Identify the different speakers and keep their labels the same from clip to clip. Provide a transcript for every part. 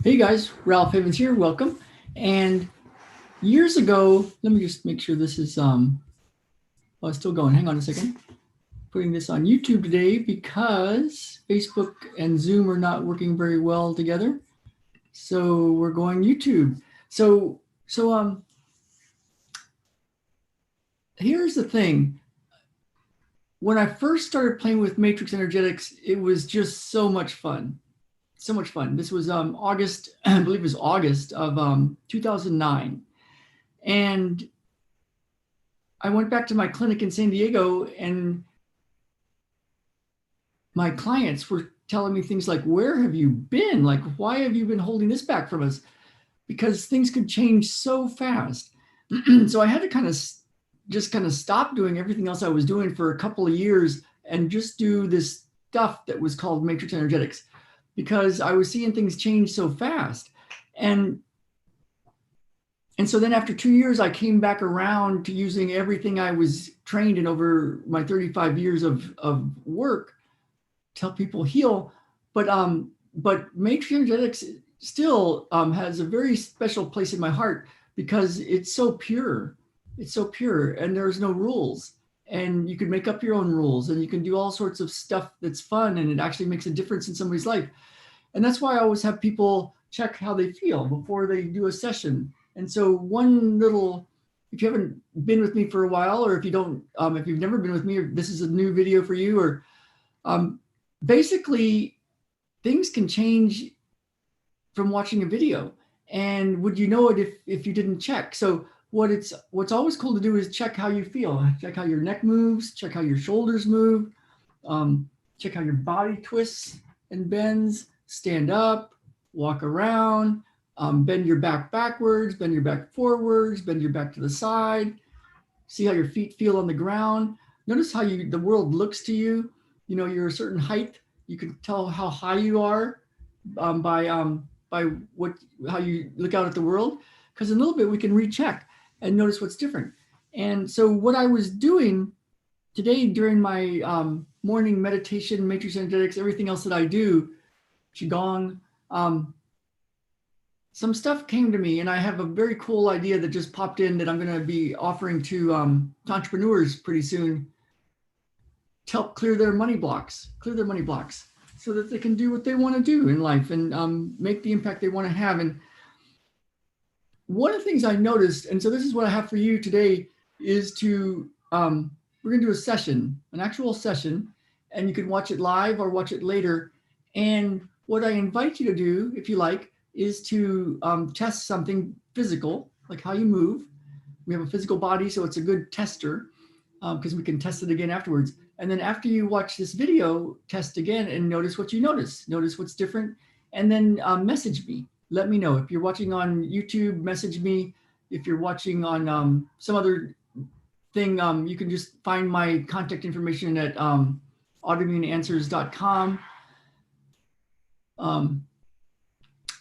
Speaker 1: Hey guys, Ralph Havens here. Welcome. And years ago, let me just make sure this is oh, it's still going. Hang on a second. Putting this on YouTube today because Facebook and Zoom are not working very well together. So we're going YouTube. So here's the thing. When I first started playing with Matrix Energetics, it was just so much fun. So much fun. This was August, I believe it was August of 2009. And I went back to my clinic in San Diego, and my clients were telling me things like, "Where have you been? Like, why have you been holding this back from us?" Because things could change so fast. So I had to kind of stop doing everything else I was doing for a couple of years and just do this stuff that was called Matrix Energetics, because I was seeing things change so fast. And so then after 2 years, I came back around to using everything I was trained in over my 35 years of work to help people heal. But Matrix Energetics still has a very special place in my heart because it's so pure. It's so pure, and there's no rules. And you can make up your own rules, and you can do all sorts of stuff that's fun, and it actually makes a difference in somebody's life. And that's why I always have people check how they feel before they do a session. And so one little, if you haven't been with me for a while, or if you don't, if you've never been with me, or this is a new video for you, or basically things can change from watching a video. And would you know it if you didn't check? So what's always cool to do is check how you feel, check how your neck moves, check how your shoulders move, check how your body twists and bends, stand up, walk around, bend your back backwards, bend your back forwards, bend your back to the side, see how your feet feel on the ground. Notice how the world looks to you. You know, you're a certain height. You can tell how high you are by how you look out at the world. Because in a little bit we can recheck and notice what's different. And so what I was doing today during my morning meditation, Matrix Energetics, everything else that I do, Qigong, some stuff came to me, and I have a very cool idea that just popped in that I'm going to be offering to entrepreneurs pretty soon to help clear their money blocks, so that they can do what they want to do in life and make the impact they want to have. And one of the things I noticed, and so this is what I have for you today, is to, we're going to do a session, an actual session, and you can watch it live or watch it later. And what I invite you to do, if you like, is to test something physical, like how you move. We have a physical body, so it's a good tester because we can test it again afterwards. And then after you watch this video, test again and notice what you notice. Notice what's different, and then message me. Let me know. If you're watching on YouTube, message me. If you're watching on some other thing, you can just find my contact information at autoimmuneanswers.com.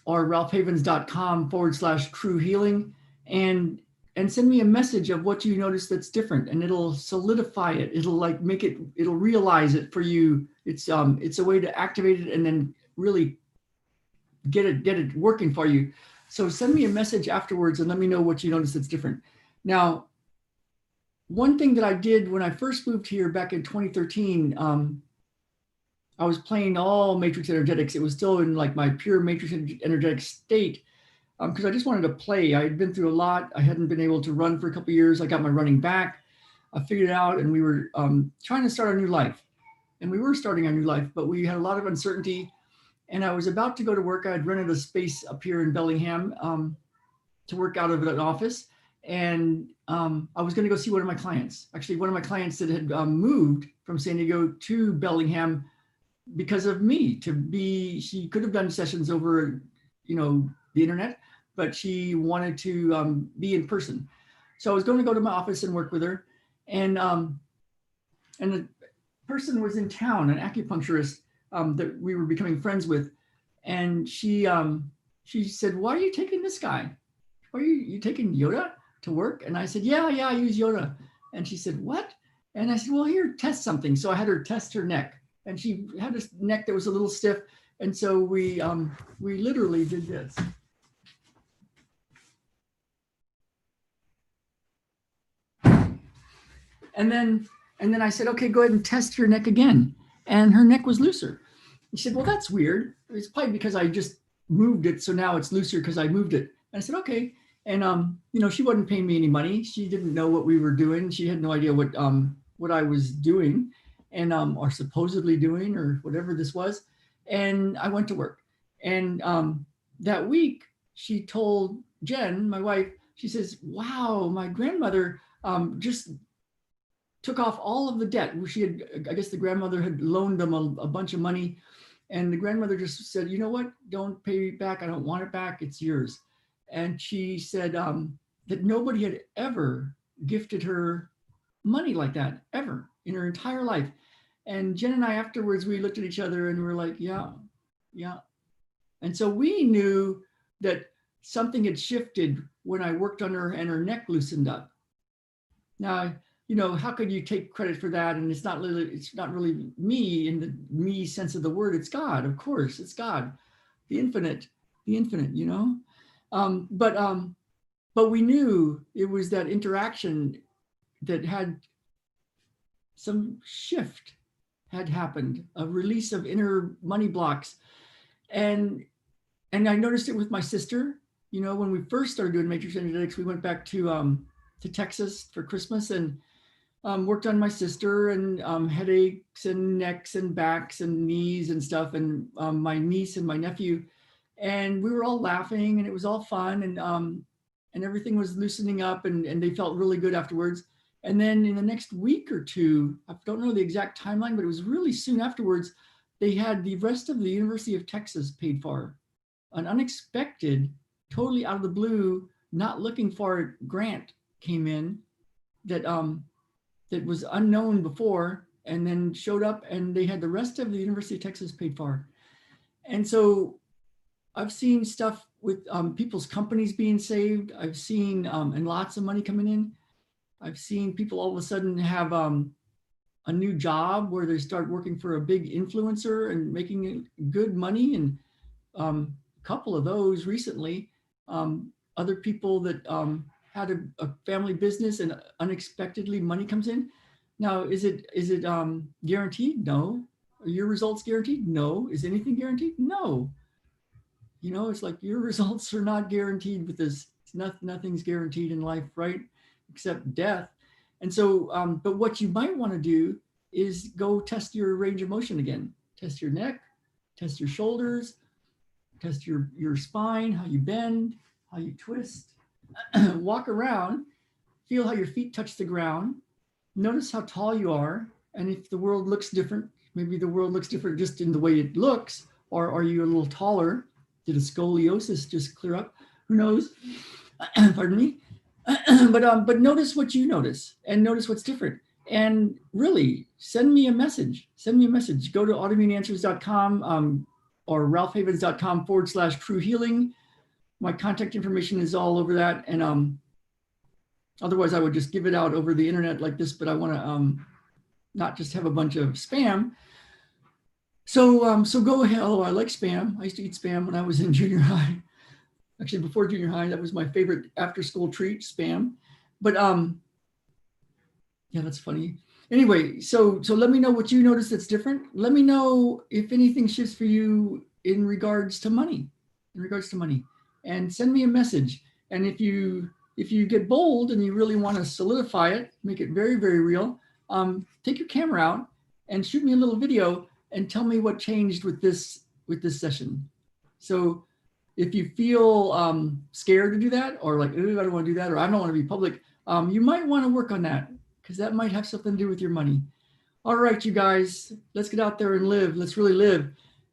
Speaker 1: Or ralphhavens.com/true healing, and send me a message of what you notice that's different, and it'll solidify it. It'll like make it, it'll realize it for you. It's a way to activate it and then really get it working for you. So send me a message afterwards and let me know what you notice that's different. Now, one thing that I did when I first moved here back in 2013, I was playing all Matrix Energetics. It was still in like my pure Matrix Energetic state because I just wanted to play. I had been through a lot. I hadn't been able to run for a couple of years. I got my running back. I figured it out, and we were trying to start a new life. And we were starting a new life, but we had a lot of uncertainty. And I was about to go to work. I had rented a space up here in Bellingham to work out of an office. And I was going to go see one of my clients. Actually, one of my clients that had moved from San Diego to Bellingham because of me. She could have done sessions over, the internet, but she wanted to be in person. So I was going to go to my office and work with her, and the person was in town, an acupuncturist that we were becoming friends with, and she said, "Why are you taking this guy? Why are you taking Yoda to work?" And I said, "Yeah, I use Yoda." And she said, "What?" And I said, "Well, here, test something." So I had her test her neck. And she had this neck that was a little stiff. And so we literally did this. And then I said, okay, go ahead and test your neck again. And her neck was looser. He said, well, that's weird. It's probably because I just moved it. So now it's looser because I moved it. And I said, okay. And, you know, she wasn't paying me any money. She didn't know what we were doing. She had no idea what I was doing and, or supposedly doing or whatever this was. And I went to work. And that week she told Jen, my wife, she says, wow, my grandmother just took off all of the debt. She had, I guess the grandmother had loaned them a bunch of money. And the grandmother just said, you know what, don't pay it back. I don't want it back. It's yours. And she said that nobody had ever gifted her money like that, ever in her entire life. And Jen and I afterwards, we looked at each other and we were like, yeah. And so we knew that something had shifted when I worked on her and her neck loosened up. Now, you know, how could you take credit for that? And it's not really me in the me sense of the word. It's God, of course, it's God, the infinite, you know. But we knew it was that interaction that had some shift had happened, a release of inner money blocks. And I noticed it with my sister. You know, when we first started doing matrix energetics, we went back to Texas for Christmas and worked on my sister and headaches and necks and backs and knees and stuff, and my niece and my nephew. And we were all laughing and it was all fun, and everything was loosening up, and they felt really good afterwards. And then in the next week or two, I don't know the exact timeline, but it was really soon afterwards, they had the rest of the University of Texas paid for. An unexpected, totally out of the blue, not looking for it grant came in that that was unknown before, and then showed up, and they had the rest of the University of Texas paid for. And so I've seen stuff with people's companies being saved. I've seen and lots of money coming in. I've seen people all of a sudden have a new job where they start working for a big influencer and making good money. And a couple of those recently. Other people that had a family business and unexpectedly money comes in. Now, is it guaranteed? No. Are your results guaranteed? No. Is anything guaranteed? No. You know, it's like your results are not guaranteed with this. Nothing's guaranteed in life, right? Except death. And so, but what you might want to do is go test your range of motion again. Test your neck, test your shoulders, test your spine, how you bend, how you twist. Walk around, feel how your feet touch the ground. Notice how tall you are. And if the world looks different, maybe the world looks different just in the way it looks, or are you a little taller? Did a scoliosis just clear up? Who knows? Pardon me. But notice what you notice and notice what's different. And really send me a message. Send me a message. Go to autoimmuneanswers.com or ralphhavens.com/true healing. My contact information is all over that. And otherwise I would just give it out over the internet like this, but I want to not just have a bunch of spam. So go ahead. Oh, I like spam. I used to eat spam when I was in junior high. Actually, before junior high, that was my favorite after school treat, spam. But yeah, that's funny. Anyway, so let me know what you notice that's different. Let me know if anything shifts for you in regards to money, and send me a message. And if you get bold and you really want to solidify it, make it very, very real, take your camera out and shoot me a little video and tell me what changed with this session. So if you feel scared to do that, or like, ooh, I don't want to do that, or I don't want to be public, you might want to work on that, because that might have something to do with your money. All right, you guys, let's get out there and live. Let's really live.